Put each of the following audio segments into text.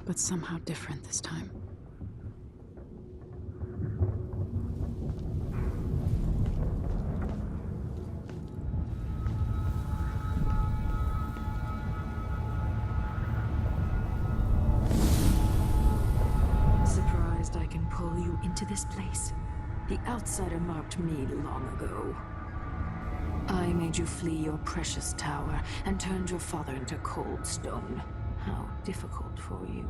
but somehow different this time. Surprised I can pull you into this place? The outsider marked me long ago. I made you flee your precious tower and turned your father into cold stone. How difficult for you.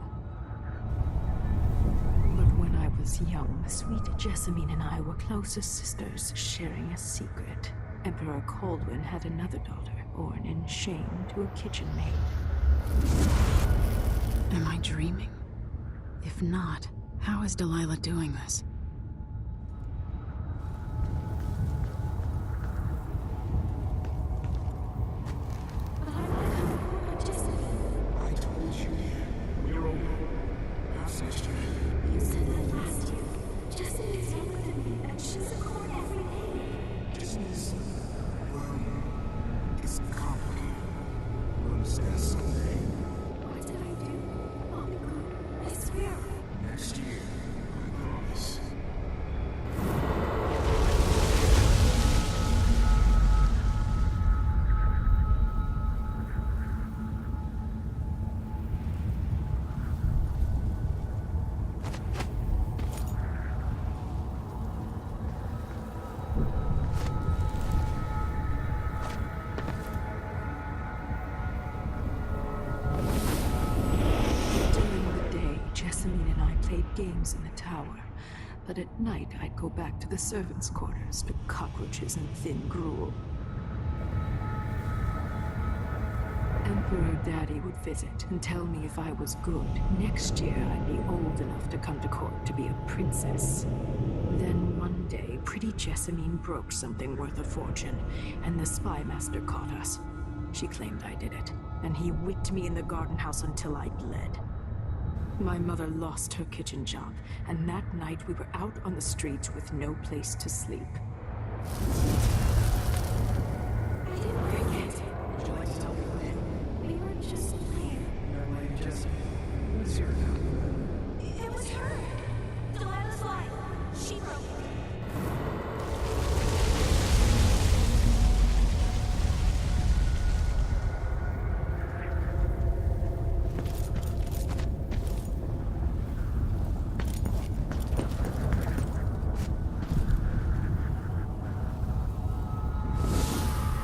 But when I was young, sweet Jessamine and I were close as sisters, sharing a secret. Emperor Kaldwin had another daughter, born in shame to a kitchen maid. Am I dreaming? If not, how is Delilah doing this? I told you, we're over. Half next year. You said that last year. Jessamine is younger than me, and she's a court every day. Business, well, it's complicated. You'll understand someday. What did I do? I'll be good. I swear. Next year, I promise. During the day, Jessamine and I played games in the tower. But at night, I'd go back to the servants' quarters to cockroaches and thin gruel. Emperor Daddy would visit and tell me if I was good. Next year, I'd be old enough to come to court to be a princess. Then one day, pretty Jessamine broke something worth a fortune, and the spy master caught us. She claimed I did it, and he whipped me in the garden house until I bled. My mother lost her kitchen job, and that night we were out on the streets with no place to sleep. I didn't bring it. Would you like to tell me when? We were just playing. Young lady Jessamine, who's here now? It was her. Delilah's lie. She broke it.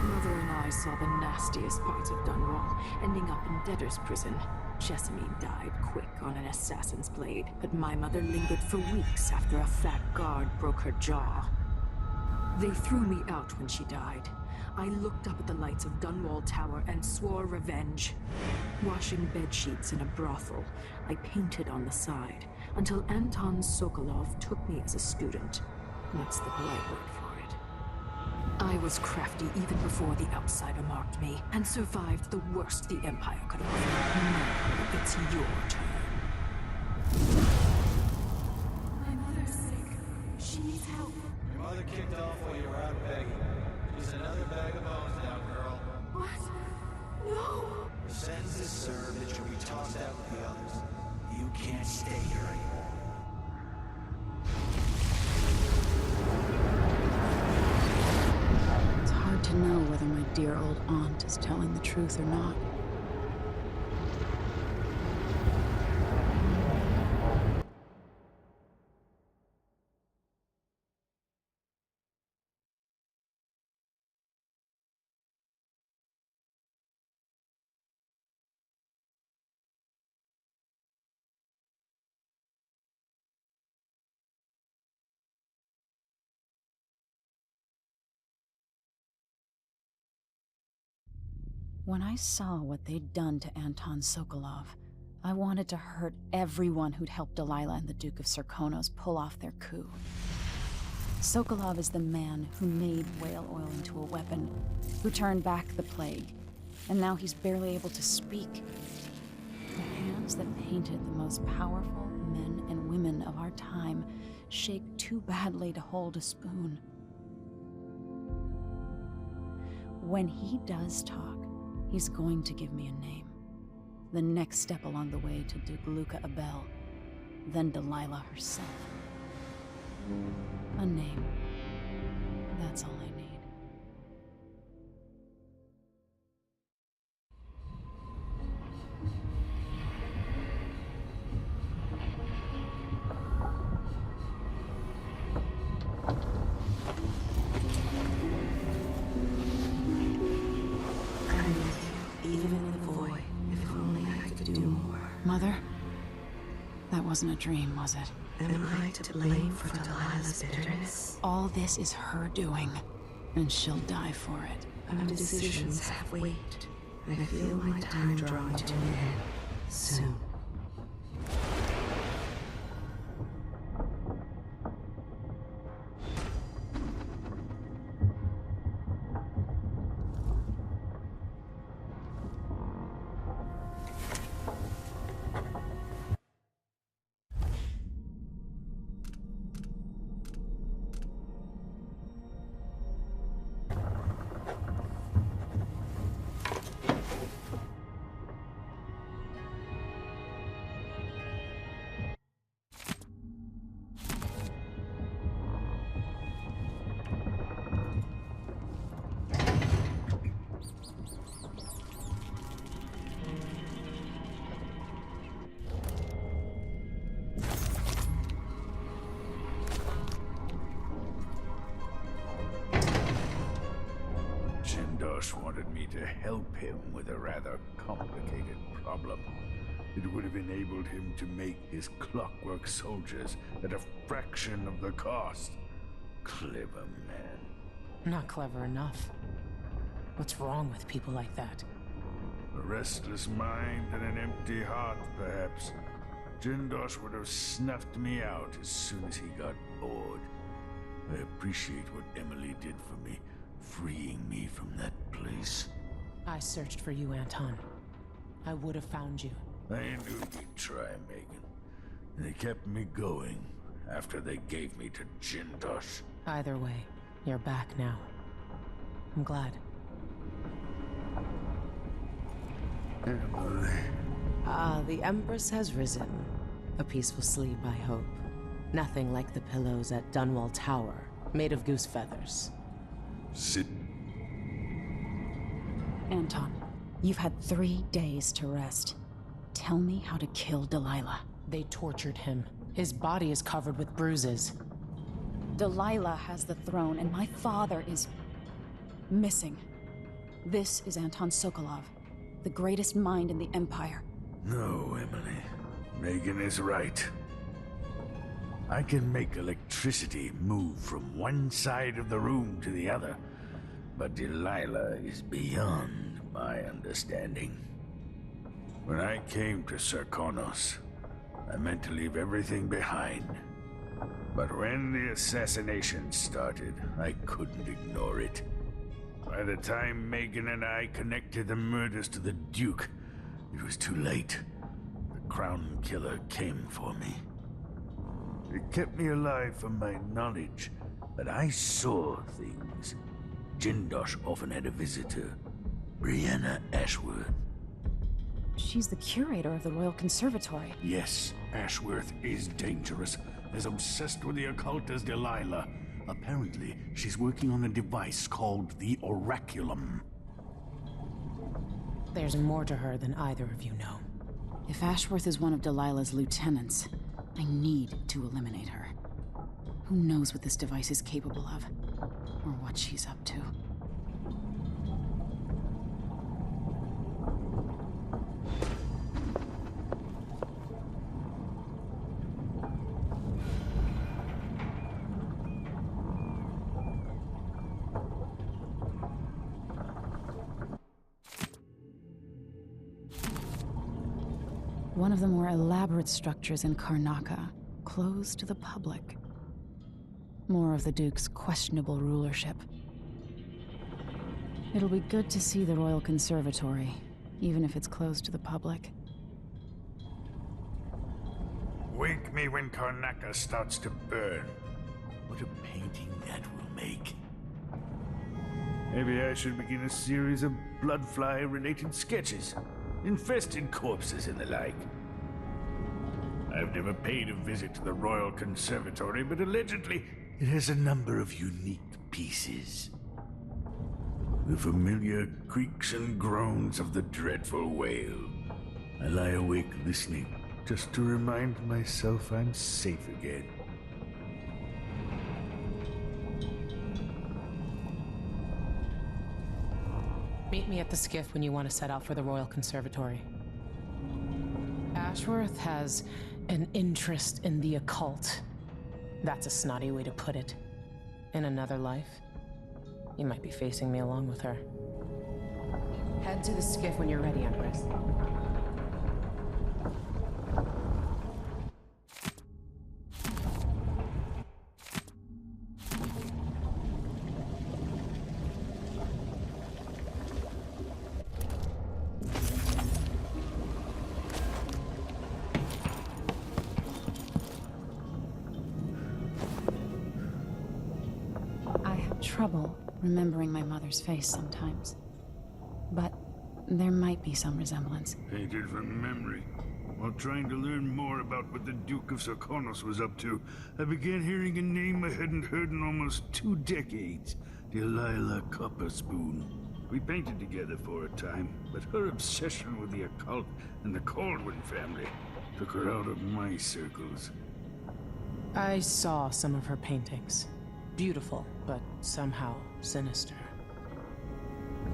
Mother and I saw the nastiest parts of Dunwall, ending up in debtor's prison. Jessamine died quick on an assassin's blade, but my mother lingered for weeks after a fat guard broke her jaw. They threw me out when she died. I looked up at the lights of Dunwall Tower and swore revenge. Washing bed sheets in a brothel, I painted on the side, until Anton Sokolov took me as a student. That's the polite word for it. I was crafty even before the outsider marked me, and survived the worst the Empire could offer. Now it's your turn. My mother's sick. She needs help. Your mother kicked off while you were out begging. She's another bag of bones now, girl. What? No. Your sentence is served that you'll be tossed out with the others. You can't stay here anymore. It's hard to know whether my dear old aunt is telling the truth or not. When I saw what they'd done to Anton Sokolov, I wanted to hurt everyone who'd helped Delilah and the Duke of Serkonos pull off their coup. Sokolov is the man who made whale oil into a weapon, who turned back the plague, and now he's barely able to speak. The hands that painted the most powerful men and women of our time shake too badly to hold a spoon. When he does talk, he's going to give me a name. The next step along the way to Duke Luca Abel, then Delilah herself. A name. That's all I need. I'm with you, even in the void. If only I could do more. Mother? That wasn't a dream, was it? Am I to blame for Delilah's bitterness? All this is her doing, and she'll die for it. Our decisions have weight. I feel my time drawing to an end soon. Wanted me to help him with a rather complicated problem. It would have enabled him to make his clockwork soldiers at a fraction of the cost. Clever man. Not clever enough. What's wrong with people like that? A restless mind and an empty heart, perhaps. Jindosh would have snuffed me out as soon as he got bored. I appreciate what Emily did for me, freeing me from that place. I searched for you, Anton. I would have found you. I knew you'd try, Megan. They kept me going after they gave me to Jindosh. Either way, you're back now. I'm glad. Emily. Ah, the Empress has risen. A peaceful sleep, I hope. Nothing like the pillows at Dunwall Tower, made of goose feathers. Sit. Anton, you've had 3 days to rest. Tell me how to kill Delilah. They tortured him. His body is covered with bruises. Delilah has the throne, and my father is missing. This is Anton Sokolov, the greatest mind in the Empire. No, Emily. Megan is right. I can make electricity move from one side of the room to the other, but Delilah is beyond my understanding. When I came to Serkonos, I meant to leave everything behind. But when the assassination started, I couldn't ignore it. By the time Megan and I connected the murders to the Duke, it was too late. The Crown Killer came for me. It kept me alive from my knowledge, but I saw things. Jindosh often had a visitor, Brianna Ashworth. She's the curator of the Royal Conservatory. Yes, Ashworth is dangerous, as obsessed with the occult as Delilah. Apparently, she's working on a device called the Oraculum. There's more to her than either of you know. If Ashworth is one of Delilah's lieutenants, I need to eliminate her. Who knows what this device is capable of, or what she's up to. One of the more elaborate structures in Karnaca, closed to the public. More of the Duke's questionable rulership. It'll be good to see the Royal Conservatory, even if it's closed to the public. Wake me when Karnaca starts to burn. What a painting that will make. Maybe I should begin a series of bloodfly-related sketches. infested corpses and the like. I've never paid a visit to the Royal Conservatory, but allegedly it has a number of unique pieces. The familiar creaks and groans of the dreadful whale. I lie awake listening, just to remind myself I'm safe again. Meet me at the skiff when you want to set out for the Royal Conservatory. Ashworth has an interest in the occult. That's a snotty way to put it. In another life, you might be facing me along with her. Head to the skiff when you're ready, Empress. I have trouble remembering my mother's face sometimes. But there might be some resemblance. Painted from memory. While trying to learn more about what the Duke of Serkonos was up to, I began hearing a name I hadn't heard in almost 2 decades. Delilah Copperspoon. We painted together for a time, but her obsession with the occult and the Kaldwin family took her out of my circles. I saw some of her paintings. Beautiful, but somehow sinister.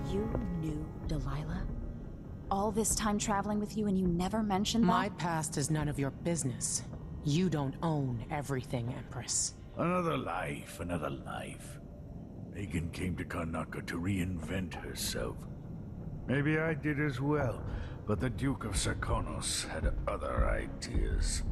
You knew Delilah? All this time traveling with you and you never mentioned that? My past is none of your business. You don't own everything, Empress. Another life, another life. Megan came to Karnaca to reinvent herself. Maybe I did as well, but the Duke of Serkonos had other ideas.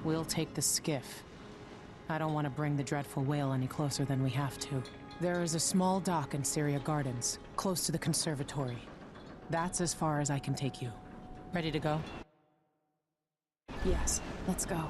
We'll take the skiff. I don't want to bring the dreadful whale any closer than we have to. There is a small dock in Syria Gardens, close to the conservatory. That's as far as I can take you. Ready to go? Yes, let's go.